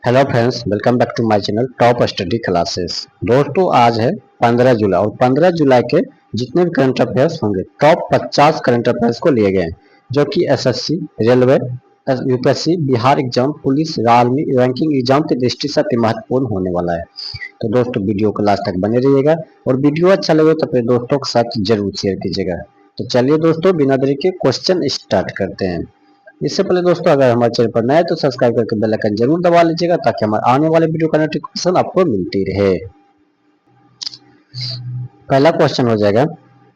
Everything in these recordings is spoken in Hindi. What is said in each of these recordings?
Hello friends, welcome back to my channel top study classes. दोस्तों, आज है 15 जुलाई और 15 जुलाई के जितने भी करंट अफेयर्स होंगे टॉप 50 करंट अफेयर्स को लिए गए हैं, जो कि SSC, railway, UPSC, Bihar exam, police, army ranking exam की दृष्टि से अति महत्वपूर्ण होने वाला है। तो दोस्तों, वीडियो को लास्ट तक बने रहिएगा और वीडियो अच्छा लगे तो अपने दोस्तों के साथ जरूर शेयर कीजिएगा। तो चलिए दोस्तों, बिना देरी के क्वेश्चन स्टार्ट करते हैं। इससे पहले दोस्तों, अगर हमारे चैनल पर नए हैं तो सब्सक्राइब करके बेल आइकन जरूर दबा लीजिएगा ताकि हमारे आने वाले वीडियो का नोटिफिकेशन आपको मिलती रहे। पहला क्वेश्चन हो जाएगा,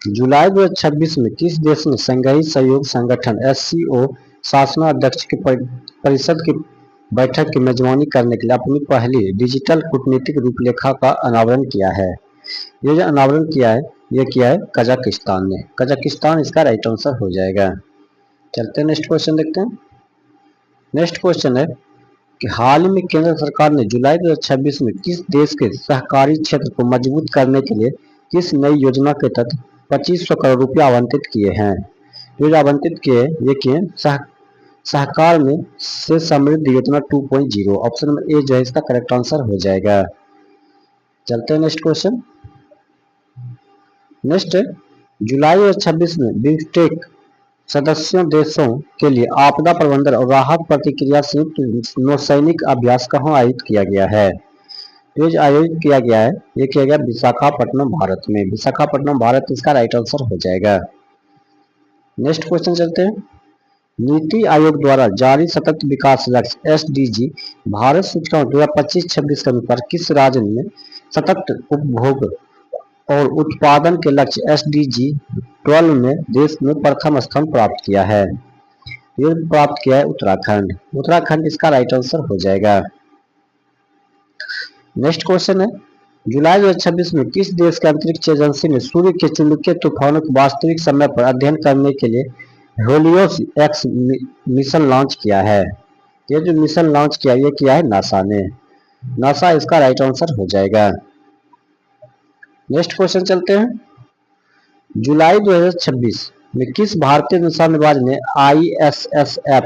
जुलाई 2026 में किस देश ने संघीय सहयोग संगठन एससीओ शासनाध्यक्ष की परिषद की बैठक की मेजबानी करने के लिए अपनी पहली डिजिटल कूटनीतिक रूपरेखा का अनावरण किया है? ये जो अनावरण किया है, ये किया है कजाकिस्तान ने। कजाकिस्तान इसका राइट आंसर हो जाएगा। चलते हैं नेक्स्ट क्वेश्चन देखते हैं। नेक्स्ट क्वेश्चन है कि हाल ही में केंद्र सरकार ने जुलाई 2026 में किस देश के सहकारी क्षेत्र को मजबूत करने के लिए किस नई योजना के तहत 2500 करोड़ रुपया आवंटित किए हैं? जो आवंटित किए ये किए सहकार में से समृद्ध योजना 2.0। ऑप्शन नंबर ए जो है इसका करेक्ट आंसर हो जाएगा। चलते हैं नेक्स्ट क्वेश्चन। नेक्स्ट जुलाई 2026 में बिम्स्टेक सदस्यों देशों के लिए आपदा प्रबंधन और राहत प्रतिक्रिया संयुक्त नौसैनिक अभ्यास कहाँ आयोजित किया गया है? ये जो आयोजित किया गया है, ये किया गया विशाखापट्टनम, भारत में। विशाखापट्टनम, भारत इसका राइट आंसर हो जाएगा। नेक्स्ट क्वेश्चन चलते हैं। नीति आयोग द्वारा जारी सतत विकास लक्ष्य एसडीजी भारत सूचकांक 2025-26 के अनुसार किस राज्य ने सतत उपभोग और उत्पादन के लक्ष्य एसडीजी 12 में देश में प्रथम स्थान प्राप्त किया है? ये प्राप्त किया है उत्तराखंड। उत्तराखंड इसका राइट आंसर हो जाएगा। नेक्स्ट क्वेश्चन है, जुलाई 2026 में किस देश के अंतरिक्ष एजेंसी ने सूर्य के चुंबकीय तूफानों के वास्तविक समय पर अध्ययन करने के लिए हेलियोस एक्स मिशन लॉन्च किया है? ये जो मिशन लॉन्च किया ये किया है नासा ने। नासा इसका राइट आंसर हो जाएगा। नेक्स्ट क्वेश्चन चलते हैं। जुलाई 2026 में किस भारतीय निशानेबाज ने आईएसएसएफ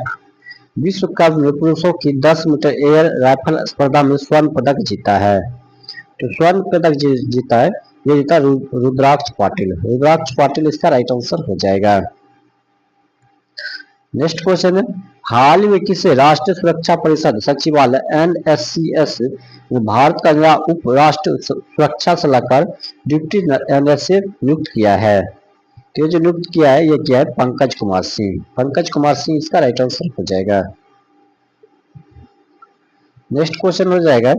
विश्व कप में पुरुषों की 10 मीटर एयर राइफल स्पर्धा में स्वर्ण पदक जीता है? तो स्वर्ण पदक जीता है, ये जीता रुद्राक्ष पाटिल। रुद्राक्ष पाटिल इसका राइट आंसर हो जाएगा। नेक्स्ट क्वेश्चन है, हाल ही में किसे राष्ट्रीय सुरक्षा परिषद सचिवालय एनएससीएस ने भारत का नया उप राष्ट्रीय सुरक्षा सलाहकार डिप्टी एनएसए नियुक्त किया है? तो ये जो नियुक्त किया है ये किया है पंकज कुमार सिंह। पंकज कुमार सिंह इसका राइट आंसर हो जाएगा। नेक्स्ट क्वेश्चन हो जाएगा,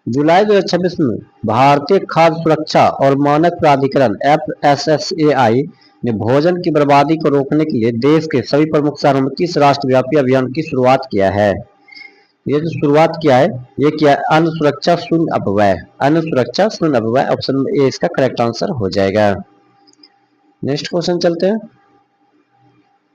जुलाई 2026 में भारतीय खाद्य सुरक्षा और मानक प्राधिकरण एफएसएसएआई ने भोजन की बर्बादी को रोकने के लिए देश के सभी प्रमुख शहरों में किस राष्ट्रव्यापी अभियान की शुरुआत किया है? ये जो शुरुआत किया है ये किया है अन्न सुरक्षा शून्य अपव्यय। अन्न सुरक्षा शून्य अपव्यय, ऑप्शन ए इसका करेक्ट आंसर हो जाएगा। नेक्स्ट क्वेश्चन चलते हैं।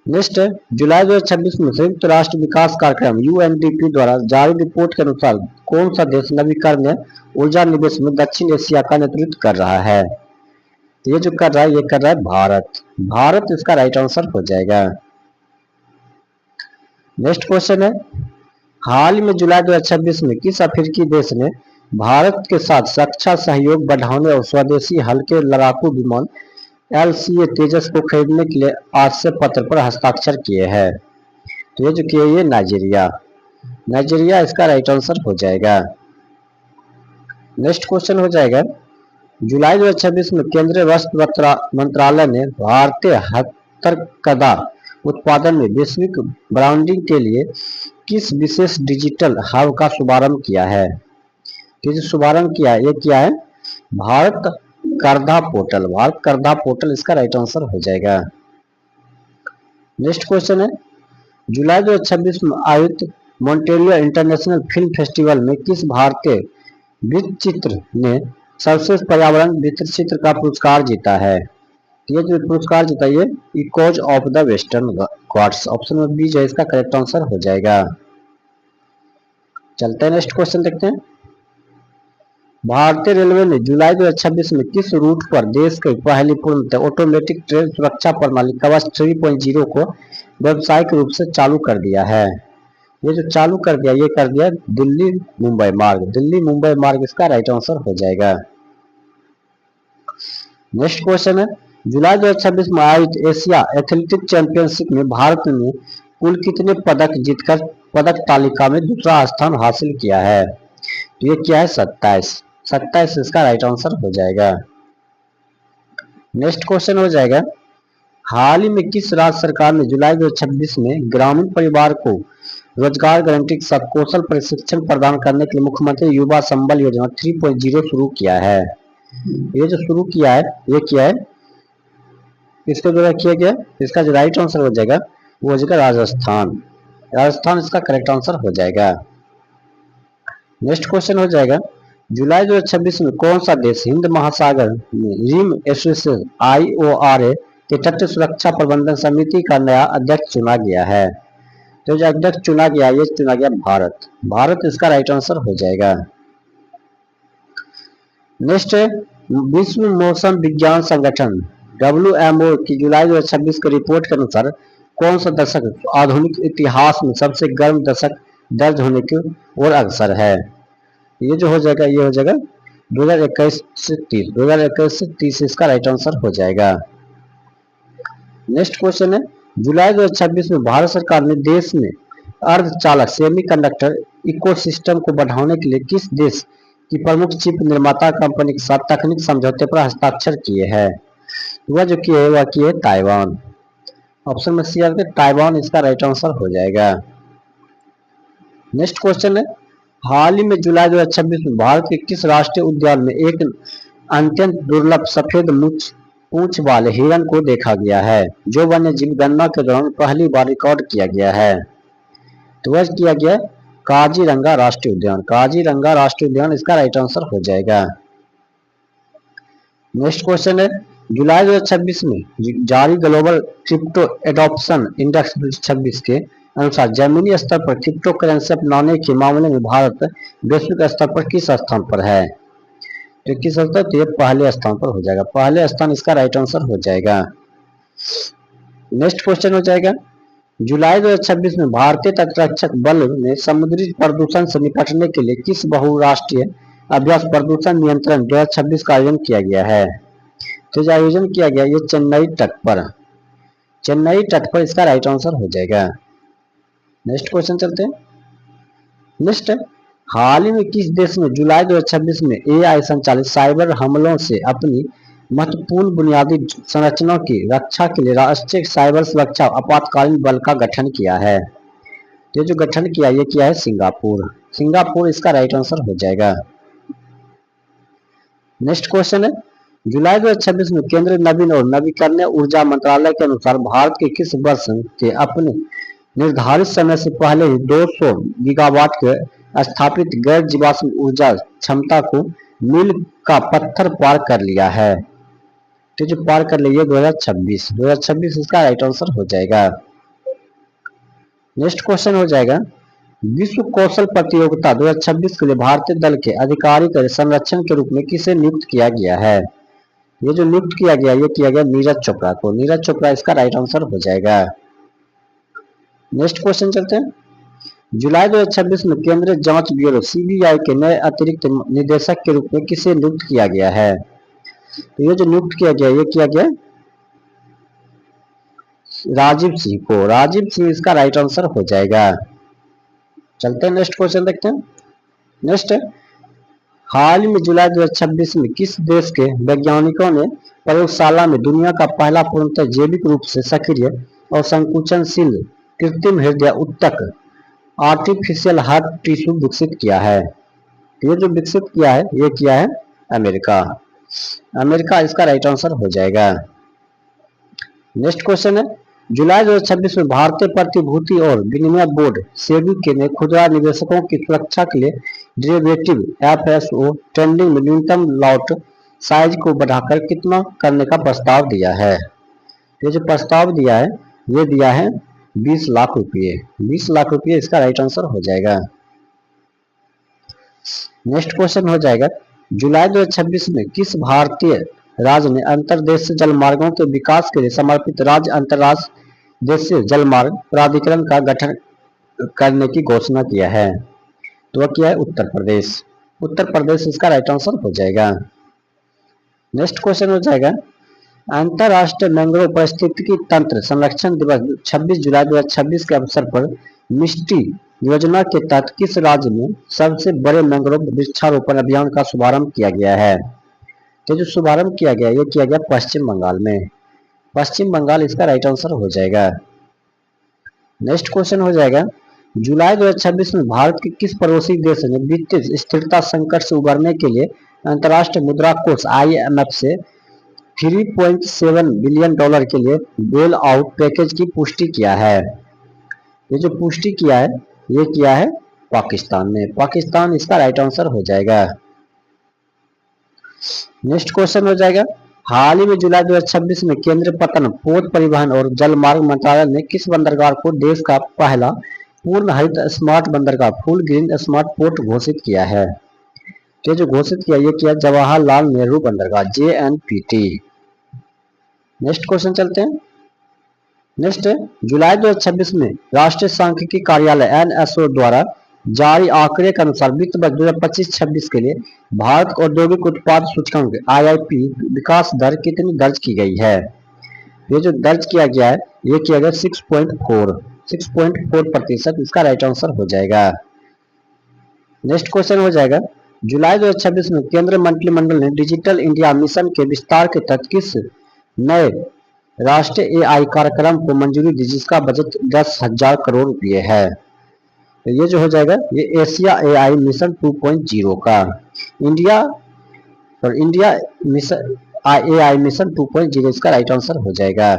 नेक्स्ट है, जुलाई 2026 में संयुक्त राष्ट्र विकास कार्यक्रम यूएनडीपी द्वारा जारी रिपोर्ट के अनुसार कौन सा देश नवीकरणीय ऊर्जा निवेश में दक्षिण एशिया का नेतृत्व कर रहा है? ये जो कर रहा है ये कर रहा है भारत। भारत इसका राइट आंसर हो जाएगा। नेक्स्ट क्वेश्चन है, हाल ही में जुलाई 2026 में किस अफ्रीकी देश ने भारत के साथ रक्षा सहयोग बढ़ाने और स्वदेशी हल्के लड़ाकू विमान एलसीए तेजस को खरीदने के लिए आशय पत्र पर हस्ताक्षर किए हैं? तो ये जो किए ये नाइजीरिया। नाइजीरिया इसका राइट आंसर हो जाएगा। नेक्स्ट क्वेश्चन हो जाएगा, जुलाई 2026 में केंद्रीय वस्त्र मंत्रालय ने भारतीय हथकरघा उत्पादन में वैश्विक ब्रांडिंग के लिए किस विशेष डिजिटल हब का शुभारंभ किया है? जो शुभारंभ किया है ये किया है भारत करधा पोर्टल। भारत करधा पोर्टल इसका राइट आंसर हो जाएगा। नेक्स्ट क्वेश्चन है, जुलाई 2026 में आयोजित मॉन्ट्रियल इंटरनेशनल फिल्म फेस्टिवल में किस भारतीय वृत्तचित्र ने सर्वश्रेष्ठ पर्यावरण वृत्तचित्र का पुरस्कार जीता है? ये जो पुरस्कार जीता ये echoes of the Western Ghats. Option number B जो है इसका करेक्ट आंसर हो जाएगा। चलते हैं नेक्स्ट क्वेश्चन देखते हैं। भारतीय रेलवे ने जुलाई 2026 में किस रूट पर देश की पहली पूर्णतः ऑटोमेटिक ट्रेन सुरक्षा प्रणाली कवच 3.0 को व्यावसायिक रूप से चालू कर दिया है? ये जो चालू कर दिया ये कर दिया दिल्ली मुंबई मार्ग। दिल्ली मुंबई मार्ग इसका राइट आंसर हो जाएगा। नेक्स्ट क्वेश्चन है, जुलाई 2026 में आयोजित एशिया एथलेटिक चैंपियनशिप में भारत ने कुल कितने पदक जीतकर पदक तालिका में दूसरा स्थान हासिल किया है? तो ये क्या है? 27। 27 इसका राइट आंसर हो जाएगा। नेक्स्ट क्वेश्चन हो जाएगा, हाल ही में किस राज्य सरकार ने जुलाई 2026 में ग्रामीण परिवार को रोजगार गारंटी के साथ कौशल प्रशिक्षण प्रदान करने के लिए मुख्यमंत्री युवा संबल योजना 3.0 शुरू किया है? ये जो शुरू किया है ये क्या है? किसके द्वारा किया गया? इसका जो राइट आंसर हो जाएगा वो हो जाएगा राजस्थान। राजस्थान इसका करेक्ट आंसर हो जाएगा। नेक्स्ट क्वेश्चन हो जाएगा, जुलाई 2026 में कौन सा देश हिंद महासागर में रिम एसोसिएशन IORA के तट सुरक्षा प्रबंधन समिति का नया अध्यक्ष चुना गया है? तो जो अध्यक्ष चुना गया ये चुना गया भारत। भारत इसका राइट आंसर हो जाएगा। नेक्स्ट है, विश्व मौसम विज्ञान संगठन WMO की जुलाई 2026 की रिपोर्ट के अनुसार कौन सा दशक आधुनिक इतिहास में सबसे गर्म दशक दर्ज होने की ओर अग्रसर है? ये जो हो जाएगा ये हो जाएगा 2021 से 30। 2021 से 30 इसका राइट आंसर हो जाएगा। नेक्स्ट क्वेश्चन है, जुलाई 2026 में भारत सरकार ने देश में अर्धचालक सेमीकंडक्टर इकोसिस्टम को बढ़ाने के लिए किस देश की प्रमुख चिप निर्माता कंपनी के साथ तकनीक समझौते पर हस्ताक्षर किए हैं? वह जो किए वह किए ताइवान। ऑप्शन में सी आ गया ताइवान इसका राइट आंसर हो जाएगा। नेक्स्ट क्वेश्चन है, हाल ही में जुलाई 2026 में भारत के किस राष्ट्रीय उद्यान में एक अत्यंत दुर्लभ सफेद पूंछ वाले हिरण को देखा गया है जो वन्य जीव गणना के दौरान पहली बार रिकॉर्ड किया गया है? तो वह किया गया काजीरंगा राष्ट्रीय उद्यान। काजीरंगा राष्ट्रीय उद्यान इसका राइट आंसर हो जाएगा। नेक्स्ट क्वेश्चन है, जुलाई 2026 में जारी ग्लोबल क्रिप्टो एडॉप्शन इंडेक्स 2026 के अनुसार जमीनी स्तर पर क्रिप्टो करेंसी अपनाने के मामले में भारत वैश्विक स्तर पर किस स्थान पर है? तो किस स्तर पर? पहले स्थान पर हो जाएगा। पहले स्थान इसका राइट आंसर हो जाएगा। नेक्स्ट क्वेश्चन हो जाएगा, जुलाई 2026 में भारतीय तटरक्षक बल ने समुद्री प्रदूषण से निपटने के लिए किस बहुराष्ट्रीय अभ्यास प्रदूषण नियंत्रण 2026 का आयोजन किया गया है? तो जो आयोजन किया गया ये चेन्नई तट पर। चेन्नई तट पर इसका राइट आंसर हो जाएगा। नेक्स्ट क्वेश्चन चलते हैं। नेक्स्ट, हाल ही में किस देश ने जुलाई 2026 में AI संचालित साइबर हमलों से अपनी महत्वपूर्ण बुनियादी संरचनाओं की रक्षा के लिए राष्ट्रीय साइबर सुरक्षा आपातकालीन बल का गठन किया है? ये जो गठन किया ये किया है सिंगापुर। सिंगापुर इसका राइट आंसर हो जाएगा। नेक्स्ट क्वेश्चन है, जुलाई 2026 में केंद्रीय नवीन और नवीकरणीय ऊर्जा मंत्रालय के अनुसार भारत के किस वर्ष के अपने निर्धारित समय से पहले ही 200 गीगावाट के स्थापित गैर जीवाश्म ऊर्जा क्षमता को मील का पत्थर पार कर लिया है? तो जो पार कर लिया 2026 इसका राइट आंसर हो जाएगा। नेक्स्ट क्वेश्चन हो जाएगा, विश्व कौशल प्रतियोगिता 2026 के लिए भारतीय दल के आधिकारिक संरक्षण के रूप में किसे नियुक्त किया गया है? ये जो नियुक्त किया गया ये किया गया नीरज चोपड़ा को। नीरज चोपड़ा इसका राइट आंसर हो जाएगा। नेक्स्ट क्वेश्चन चलते हैं, जुलाई 2026 में केंद्रीय जांच ब्यूरो CBI के नए अतिरिक्त निदेशक के रूप में किसे नियुक्त किया गया है? तो ये जो नियुक्त किया गया ये किया गया राजीव सिंह को। राजीव सिंह इसका राइट आंसर हो जाएगा। चलते हैं नेक्स्ट क्वेश्चन देखते हैं। नेक्स्ट, हाल ही में जुलाई 2026 में किस देश के वैज्ञानिकों ने प्रयोगशाला में दुनिया का पहला पूर्णतः जैविक रूप से सक्रिय और संकुचनशील कृत्रिम हृदय उत्तक आर्टिफिशियल हार्ट टिश्यू विकसित किया है? ये जो विकसित किया है ये किया है अमेरिका। अमेरिका इसका राइट आंसर हो जाएगा। नेक्स्ट क्वेश्चन है, जुलाई 2026 में भारतीय प्रतिभूति और विनिमय बोर्ड सेबी ने खुदरा निवेशकों की सुरक्षा के लिए डेरिवेटिव FSO ट्रेडिंग में न्यूनतम लॉट साइज को बढ़ाकर कितना करने का प्रस्ताव दिया है? ये जो प्रस्ताव दिया है ये दिया है 20 लाख रुपये। 20 लाख रुपये इसका राइट आंसर हो जाएगा। नेक्स्ट क्वेश्चन हो जाएगा, जुलाई 2026 में किस भारतीय राज्य ने अंतर्देशीय जलमार्गों के विकास के लिए समर्पित राज्य अंतर्राष्ट्रीय जलमार्ग प्राधिकरण का गठन करने की घोषणा किया है। तो वह क्या है? उत्तर प्रदेश। उत्तर प्रदेश इसका राइट आंसर हो जाएगा। नेक्स्ट क्वेश्चन हो जाएगा, अंतरराष्ट्रीय मैंग्रोव पारिस्थितिकी तंत्र संरक्षण दिवस 26 जुलाई 2026 के अवसर पर मिष्टी योजना के तहत किस राज्य में सबसे बड़े मैंग्रोव वृक्षारोपण अभियान का शुभारंभ किया गया है? तो जो शुभारंभ किया गया ये किया गया पश्चिम बंगाल में। पश्चिम बंगाल इसका राइट आंसर हो जाएगा। नेक्स्ट क्वेश्चन हो जाएगा, जुलाई 2026 में भारत के किस पड़ोसी देश ने वित्तीय स्थिरता संकट से उबरने के लिए अंतर्राष्ट्रीय मुद्रा कोष IMF से 3.7 बिलियन डॉलर के लिए बेल आउट पैकेज की पुष्टि किया है? ये जो पुष्टि किया है ये किया है पाकिस्तान ने। पाकिस्तान इसका राइट आंसर हो जाएगा। नेक्स्ट क्वेश्चन हो जाएगा, हाल ही में जुलाई 2026 में केंद्रीय पत्तन, पोत परिवहन और जलमार्ग मंत्रालय ने किस बंदरगाह को देश का पहला पूर्ण हरित स्मार्ट बंदरगाह फुल ग्रीन स्मार्ट पोर्ट घोषित किया है? तो जो घोषित किया ये किया जवाहरलाल नेहरू बंदरगाह JNPT। नेक्स्ट क्वेश्चन चलते हैं। नेक्स्ट जुलाई 2026 में राष्ट्रीय सांख्यिकी कार्यालय NSO द्वारा जारी आंकड़े के अनुसार वित्त वर्ष 2025-26 के लिए भारत औद्योगिक उत्पाद सूचकांक IIP विकास दर कितनी दर्ज की गई है? ये जो दर्ज किया गया है ये किया गया 6.4% इसका राइट आंसर हो जाएगा। नेक्स्ट क्वेश्चन हो जाएगा, जुलाई 2026 में केंद्रीय मंत्रिमंडल ने डिजिटल इंडिया मिशन के विस्तार के तहत किस नए राष्ट्रीय AI कार्यक्रम को मंजूरी दी जिसका बजट 10,000 करोड़ रुपए है? तो ये जो हो जाएगा ये एशिया AI मिशन 2.0 का इंडिया मिशन AI मिशन 2.0 इसका राइट आंसर हो जाएगा।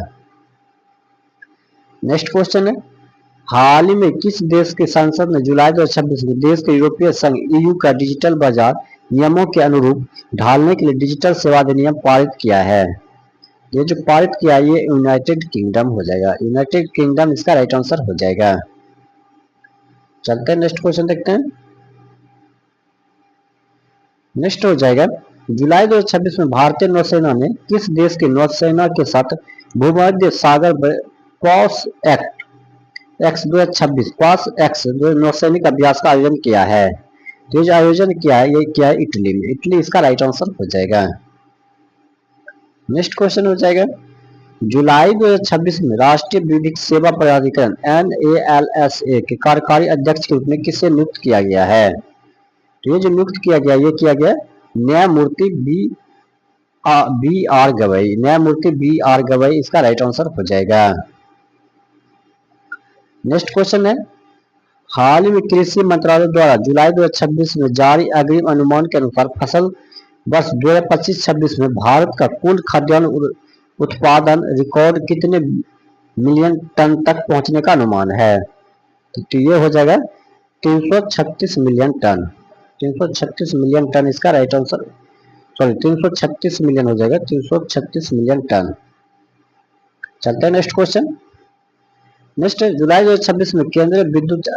नेक्स्ट क्वेश्चन है, हाल ही में किस देश के संसद ने जुलाई 2026 में देश के यूरोपीय संघ EU का डिजिटल बाजार नियमों के अनुरूप ढालने के लिए डिजिटल सेवा अधिनियम पारित किया है? ये जो पारित किया है ये यूनाइटेड किंगडम हो जाएगा। यूनाइटेड किंगडम इसका राइट आंसर हो जाएगा। चलते हैं नेक्स्ट क्वेश्चन देखते हैं। नेक्स्ट हो जाएगा, जुलाई 2026 में भारतीय नौसेना ने किस देश की नौसेना के साथ भूमध्य सागर पॉस एक्स 2026 पॉस एक्स नौसैनिक अभ्यास का आयोजन किया है? तो ये जो आयोजन किया है ये किया है इटली में। इटली इसका राइट आंसर हो जाएगा। नेक्स्ट क्वेश्चन हो जाएगा, जुलाई 2026 में राष्ट्रीय विधिक सेवा प्राधिकरण NALSA के कार्यकारी अध्यक्ष के रूप में किसे नियुक्त किया गया है? तो ये जो नियुक्त किया गया ये किया गया न्यायमूर्ति BR गवई। न्यायमूर्ति BR गवई इसका राइट आंसर हो जाएगा। नेक्स्ट क्वेश्चन है, हाल ही में कृषि मंत्रालय द्वारा जुलाई 2026 में जारी अग्रिम अनुमान के अनुसार फसल वर्ष 2025-26 में भारत का कुल खाद्यान्न उत्पादन रिकॉर्ड कितने मिलियन टन तक पहुंचने का अनुमान है? तो ये हो जाएगा 336 मिलियन टन। 336 मिलियन टन इसका राइट आंसर, 336 मिलियन हो जाएगा, 336 मिलियन टन। चलते हैं नेक्स्ट क्वेश्चन। नेक्स्ट जुलाई 2026 में केंद्रीय विद्युत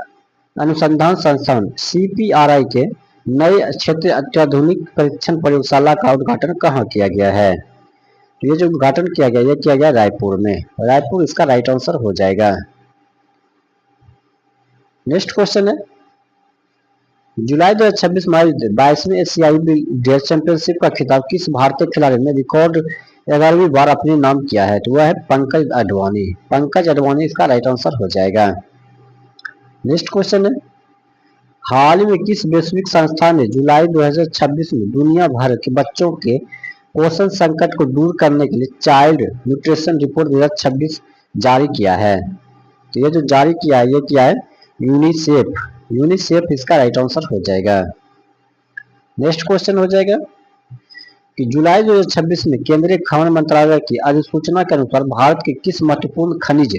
अनुसंधान संस्थान CPRI के नए क्षेत्रीय अत्याधुनिक परीक्षण प्रयोगशाला का उद्घाटन कहाँ किया गया है? तो ये जो उद्घाटन किया गया ये किया गया रायपुर में। रायपुर इसका राइट आंसर हो जाएगा। नेक्स्ट क्वेश्चन है, जुलाई 2026 में आयोजित 22वें एशियाई बिलियर्ड्स चैंपियनशिप का खिताब किस भारतीय खिलाड़ी ने रिकॉर्ड 11वीं बार अपने नाम किया है? तो वह है पंकज अडवाणी। पंकज अडवाणी इसका राइट आंसर हो जाएगा। नेक्स्ट क्वेश्चन है, हाल ही में किस वैश्विक संस्था ने जुलाई 2026 में दुनिया भर के बच्चों के पोषण संकट को दूर करने के लिए चाइल्ड न्यूट्रिशन रिपोर्ट 2026 जारी किया है? तो ये जो जारी किया है ये किया है यूनिसेफ। यूनिसेफ इसका राइट आंसर हो जाएगा। नेक्स्ट क्वेश्चन हो जाएगा कि जुलाई 2026 में केंद्रीय खनन मंत्रालय की अधिसूचना के अनुसार भारत के किस महत्वपूर्ण खनिज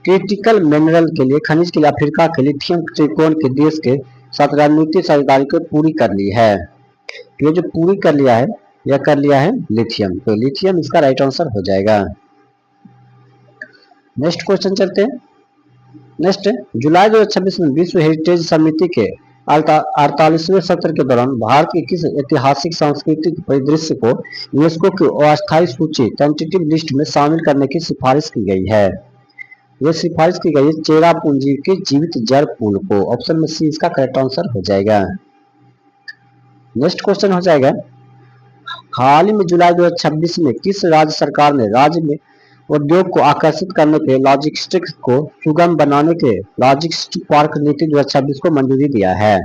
क्रिटिकल मिनरल के लिए अफ्रीका के लिथियम त्रिकोण के देश के साथ रणनीतिक साझेदारी को पूरी कर ली है? ये जो पूरी कर लिया है यह कर लिया है लिथियम। तो लिथियम इसका राइट आंसर हो जाएगा। नेक्स्ट क्वेश्चन चलते हैं। नेक्स्ट जुलाई 2026 में विश्व हेरिटेज समिति के 48वें सत्र के दौरान भारत के किस ऐतिहासिक सांस्कृतिक परिदृश्य को यूनेस्को की अस्थायी सूची टेंटेटिव लिस्ट में शामिल करने की सिफारिश की गई है? ये सिफारिश की गई है चेरापूंजी के जीवित जड़ पुल को। ऑप्शन में सी इसका करेक्ट आंसर हो जाएगा। नेक्स्ट क्वेश्चन हो जाएगा, हाल ही में जुलाई 2026 में किस राज्य सरकार ने राज्य में उद्योग को आकर्षित करने के लॉजिस्टिक्स को सुगम बनाने के लॉजिस्टिक पार्क नीति 2026 को मंजूरी दिया है?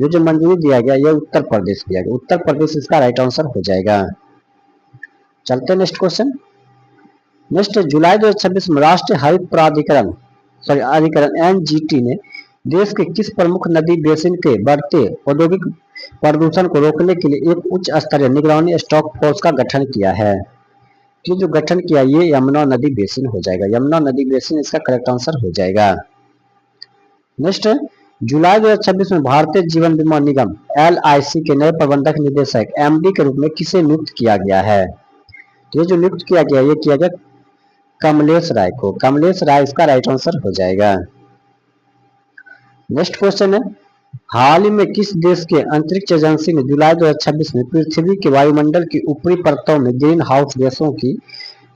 ये जो मंजूरी दिया गया यह उत्तर प्रदेश दिया गया। उत्तर प्रदेश इसका राइट आंसर हो जाएगा। चलते हैं नेक्स्ट क्वेश्चन। नेक्स्ट, जुलाई 2026 में राष्ट्रीय हरित प्राधिकरण अधिकरण एनजीटी ने देश के किस प्रमुख नदी बेसिन के बढ़ते औद्योगिक प्रदूषण को रोकने के लिए एक उच्च स्तरीय निगरानी स्टॉक फोर्स का गठन किया है? ये जो गठन किया ये यमुना नदी बेसिन हो जाएगा। यमुना नदी बेसिन इसका करेक्ट आंसर हो जाएगा। नेक्स्ट, जुलाई 2026 में भारतीय जीवन बीमा निगम एलआईसी के नए प्रबंधक निदेशक एमडी के रूप में किसे नियुक्त किया गया है? तो ये जो नियुक्त किया गया ये किया गया कमलेश राय को। कमलेश राय इसका राइट आंसर हो जाएगा। नेक्स्ट क्वेश्चन है, हाल ही में किस देश के अंतरिक्ष एजेंसी ने जुलाई 2026 में पृथ्वी के वायुमंडल की ऊपरी परतों में ग्रीन हाउस गैसों की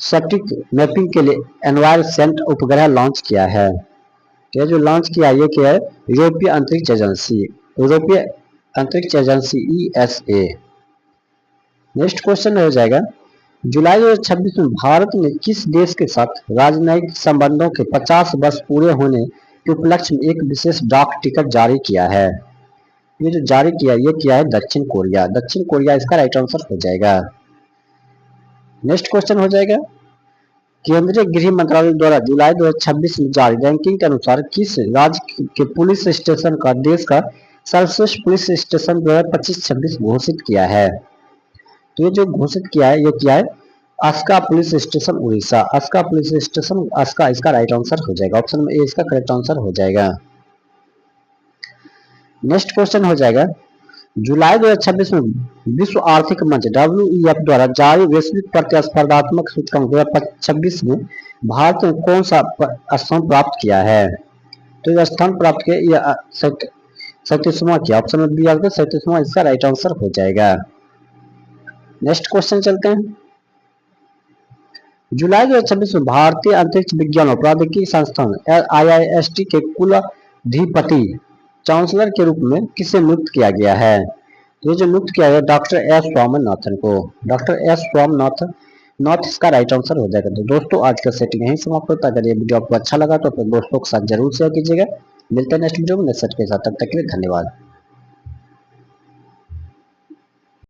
सटीक मैपिंग के लिए एनवायरसेंट उपग्रह लॉन्च किया है? ये जो लॉन्च किया ये क्या है? यूरोपीय अंतरिक्ष एजेंसी ईएसए। नेक्स्ट क्वेश्चन हो जाएगा, जुलाई 2026 में भारत ने किस देश के साथ राजनयिक संबंधों के 50 वर्ष पूरे होने के उपलक्ष्य में एक विशेष डाक टिकट जारी किया है? ये जो जारी किया ये किया है दक्षिण कोरिया। दक्षिण कोरिया इसका राइट आंसर हो जाएगा। नेक्स्ट क्वेश्चन हो जाएगा, केंद्रीय गृह मंत्रालय द्वारा जुलाई 2026 में जारी रैंकिंग के अनुसार किस राज्य के पुलिस स्टेशन का देश का सर्वश्रेष्ठ पुलिस स्टेशन 2025-26 घोषित किया है? तो ये जो घोषित किया है ये क्या है? Aska police station Orissa. Aska police station Aska इसका राइट आंसर हो जाएगा। ऑप्शन में ए इसका करेक्ट आंसर हो जाएगा। नेक्स्ट क्वेश्चन हो जाएगा, जुलाई 2026 में विश्व आर्थिक मंच WEF द्वारा जारी वैश्विक प्रतिस्पर्धात्मक सूचकांक 2026 में भारत ने कौन सा स्थान प्राप्त किया है? तो यह स्थान प्राप्त किया 37वां किया। ऑप्शन में बी आ गया 37वां इसका राइट आंसर हो जाएगा। नेक्स्ट क्वेश्चन चलते हैं, जुलाई 2026 में भारतीय अंतरिक्ष विज्ञान और प्रौद्योगिकी संस्थान IIST के कुलाधिपति चांसलर के रूप में किसे नियुक्त किया गया है? ये जो नियुक्त किया गया डॉक्टर एस स्वामीनाथन को। डॉक्टर एस स्वामीनाथन इसका राइट आंसर हो जाएगा। तो दोस्तों आज का सेटिंग यहीं समाप्त होता है। अगर ये वीडियो आपको अच्छा लगा तो अपने दोस्तों के साथ जरूर शेयर कीजिएगा। मिलते हैं नेक्स्ट वीडियो में नेक्स्ट के साथ, तब तक के लिए धन्यवाद।